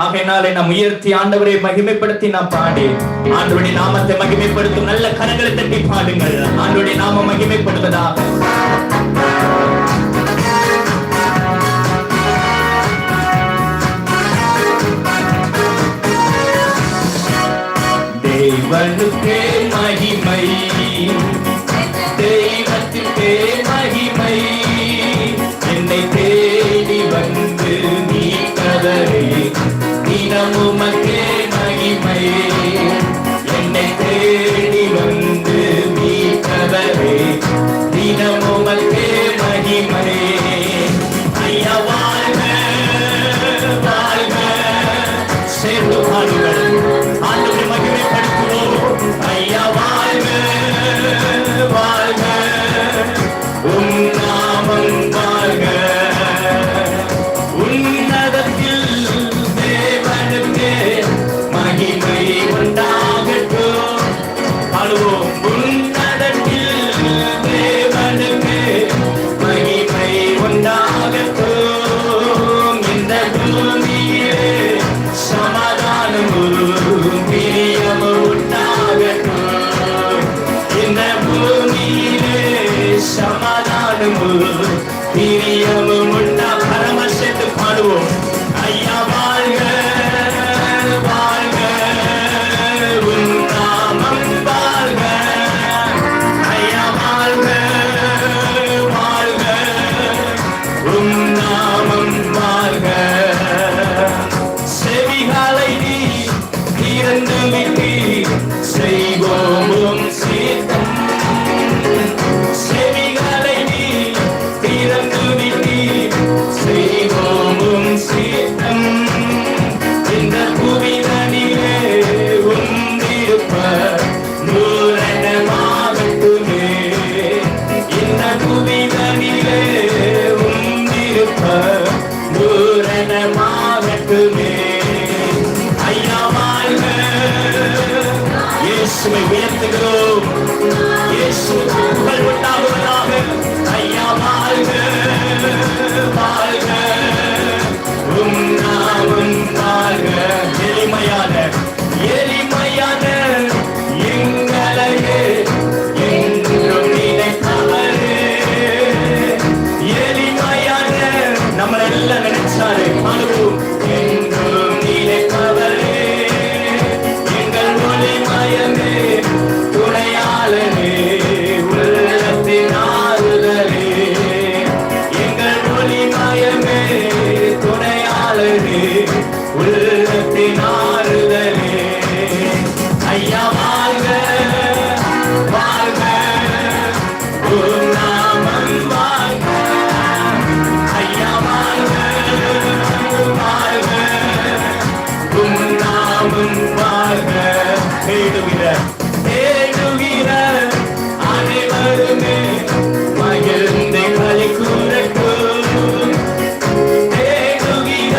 ஆகையினாலே நாம் உயர்த்தி ஆண்டவரை மகிமைப்படுத்தி நாம் பாடி ஆண்டவருடைய நாமத்தை மகிமைப்படுத்தும் நல்ல கரங்களை தட்டி பாடுங்கள். ஆண்டவருடைய நாமம் மகிமைப்படுவதாக. தேவனுக்கே மகிமை, தெய்வத்துக்கே மகிமை, என்னை தேடி வந்து மீட்பவரே தினமுமக்கே மகிமை, என்னை தேடி வந்து மீட்பவரே தினமுமக்கே மகிமை. ஐயா வாழ்க வாழ்க, சேர்ந்து பாடுங்கள். ஆண்டவரை மகிமைப்படுத்துவோம். ஐயா வாழ்க வாழ்க, உம் நாமம் வாழ்க. உன்னதத்தில் தேவனுக்கே மகிமை உண்டாகட்டும். பாடுவோம். உன்னதத்தில் தேவனுக்கே மகிமை உண்டாகட்டும். இந்த பூமியிலே சமாதானமும் பிரியமும் உண்டாகட்டும். இந்த பூமியிலே சமாதானமும் பிரியமும் உண்டா. பரமசத்து பாடுவோம். ஐயா வாழ்க வாழ்க, உன் நாமம் வாழ்க. ஐயா வாழ்க வாழ்க, உன் நாமம் வாழ்க. செவிகளை நீ திறந்து விட்டு செய்வோம் சீர்த்தம். செவிகளை நீ திறந்து விட்டு செய்வோம் சீர்த்தம். இந்த புவிதனிலே உந்திருப்ப நூறனமாகட்டுமே. இந்த புவிதனிலே உந்திருப்ப நூறனமாகட்டுமே. ஐயா வாழ்க, இயேசுவை உயர்த்துகிறோம். இயேசுவுக்கு புகழ் உண்டாகுவதாக. ஐயா வாழ்க வாழ்க, உம் நாமம் வாழ்க. எளிமையான எளிமையான எங்களையே என்றும் நினைப்பவரே. எளிமையான நம்மளெல்லாம் நினைச்சாரு. பாடுவோம். என்றும் நினைப்பவரே, எங்கள் ஒளிமயமே துணையாளனே, உள்ளத்தின் ஆறுதலே. எங்கள் ஒளிமயமே துணையாளனே, உள்ளத்தின் ஆறுதலே. ஐயா வாழ்க வாழ்க, உம் நாமம் வாழ்க. ஐயா வாழ்க வாழ்க, உம் நாமம் வாழ்க. தேடுகிற தேடுகிற அனைவருமே மகிழ்ந்து களி கூறட்டும். தேடுகிற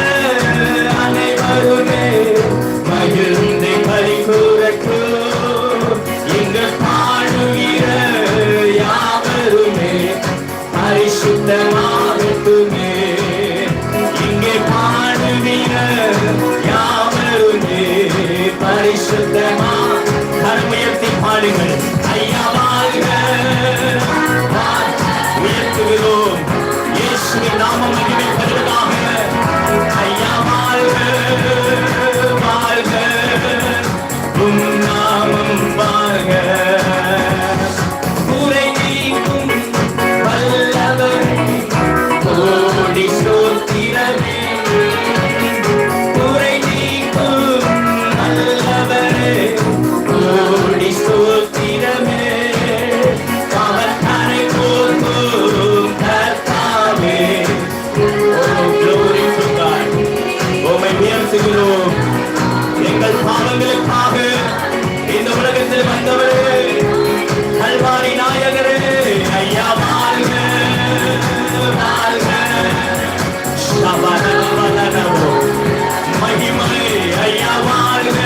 அனைவருமே மகிழ்ந்து களி கூறட்டும். இங்கு பாடுகிற யாவருமே பரிசுத்தமாகட்டுமே. இங்கே பாடுகிற யாவருமே பரிசுத்தமா. கருமையத்தை பாடுங்கள். ஐயா வாழ்க உயர்த்துகிறோம். இயேசுவின் நாமம் மகிமைப்படுவதாக. ஐயா வாழ்க வாழ்க, உம் நாமம் வாழ்க. குறை நீக்கும் வல்லவரே கோடி ஸ்தோத்திரமே. குறை நீக்கும் வல்லவரே கோடி ஸ்தோத்திரமே. கவர்த்தனை போக்கும் கர்த்தாவே. Oh, glory to God. உம்மை உயர்த்துகிறோம். எங்கள் பாவங்களுக்காக இந்த உலகத்தில் வந்தவரே, கல்வாரி நாயகரே. ஐயா வாழ்க வாழ்க. சபதவதனவோ மகிமை. ஐயா வாழ்க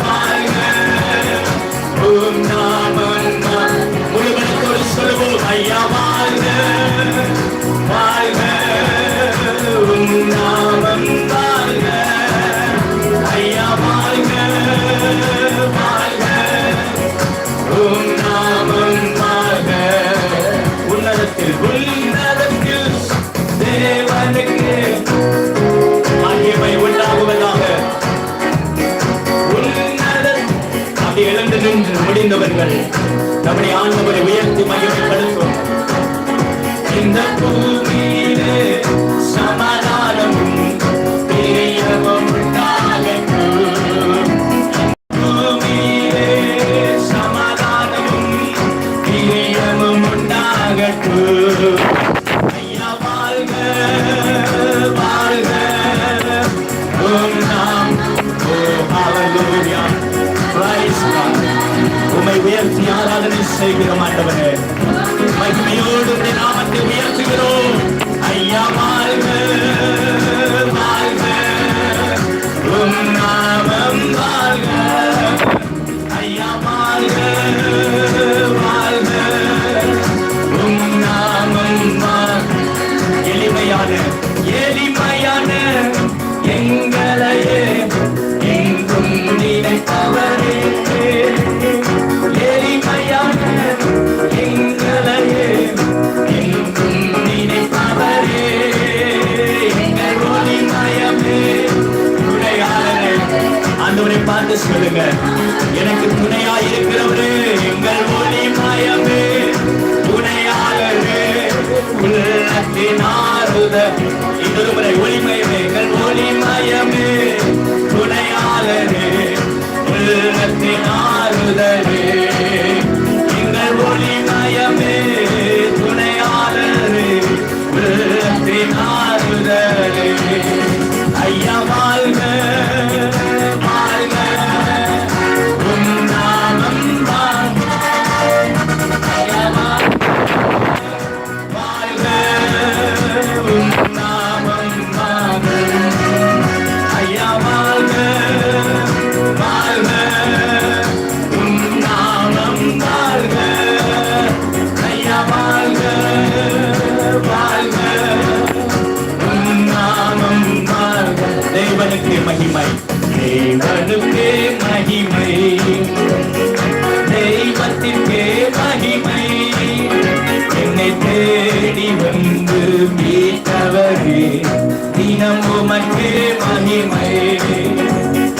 வாழ்க, உம் நாமம் முழுவதோடு சொல்லுவோம். ஐயா வாழ்க வாழ்க, உம் நாமம் வாழ்க. நம்முடைய ஆண்டவரை உயர்த்தி மகிமைப்படுத்தும். இந்த பூமியிலே சமாதானமும் பிரியமும் உண்டாகட்டும். பூமியிலே சமாதானமும் பிரியமும் உண்டாகட்டும். ஐயா வாழ்க வாழ்க உம் நாம். ஓ ஹalleluya, praise God. உம்மை உயர்த்தி ஆராதனை செய்கிறோம் ஆண்டவரே. மகிமையோடு உம்முடைய நாமத்தை உயர்த்துகிறோம். ஐயா வாழ்க வாழ்க உம் நாமம் வாழ்க. ஐயா வாழ்க வாழ்க உம் நாமம் வாழ்க. எளிமையான எளிமையான எங்களையே எங்கும் நினைப்பவரே. எளிமையான எங்களையே எங்கும் நினைப்பவரே. எங்கள் ஒளிமயமே துணையாளரே. ஆண்டவரை பார்த்து சொல்லுங்க, எனக்கு துணையாய் இருக்கிறவரே. எங்கள் ஒளிமயமே துணையாளரே. உள்ளத்தின் ஆறுதல். இன்னொரு முறை ஒளிமயமே. எங்கள் ஒளிமயமே துணையாளரே. உள்ளத்தின் ஆறுதலே. எங்கள் ஒளிமயமே துணையாளரே. உள்ளத்தின் ஆறுதலே. ஐயா வாழ்க வாழ்க உம் நாமம் வாழ்க. ஐயா வாழ்க உம் நாமம் வாழ்க. ஐயா வாழ்க வாழ்க உம் நாமம் வாழ்க. ஐயா வாழ்க வாழ்க உம் நாமம் வாழ்க. தேவனுக்கு மகிமை, தேவனுக்கே மகிமை, தெய்வத்திற்கே மகிமை. என்னை தேடி வந்து மீட்டவரே, தினம் உமக்கே மகிமை.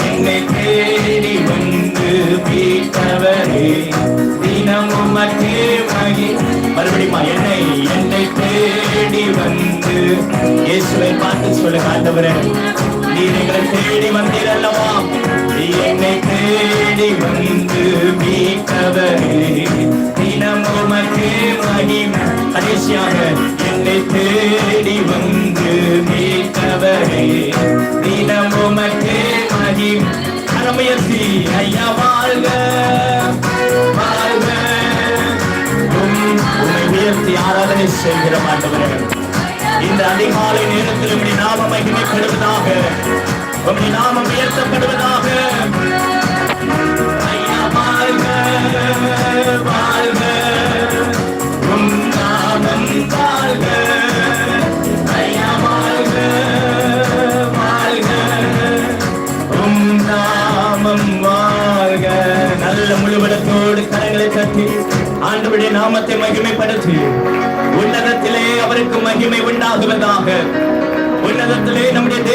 என்னை தேடி வந்து மீட்டவரே, தினம் உமக்கே மகிமை. மறுபடியுமா என்னை தேடி வந்து. இயேசுவை பார்த்து சொல்லுங்க, ஆண்டவரே நீர் எங்களை தேடி வந்தீர் அல்லவா. என்னை தேடி வந்து மீட்டவரே, தினம் உமக்கே மகிமை. கடைசியாக என்னை தேடி வந்து மீட்டவரே, தினம் உமக்கே மகிமை. கரமுயர்த்தி ஐயா வாழ்க வாழ்க உம்மை உயர்த்தி ஆராதனை செய்கிற ஆண்டவரே. இந்த அதிகாலை நேரத்தில் உம்முடைய நாமம் மகிமைப்படுவதாக, உம்முடைய நாமம் உயர்த்தப்படுவதாக. ஐயா வாழ்க வாழ்க உம் நாமம் வாழ்க. ஐயா வாழ்க வாழ்க உம் நாமம் வாழ்க. நல்ல முழுவடத்தோடு கரங்களை தட்டி ஆண்டவருடைய நாமத்தை மகிமைப்படுத்தி, உன்னதத்திலே அவருக்கு மகிமை உண்டாகுவதாக. உன்னதத்திலே நம்முடைய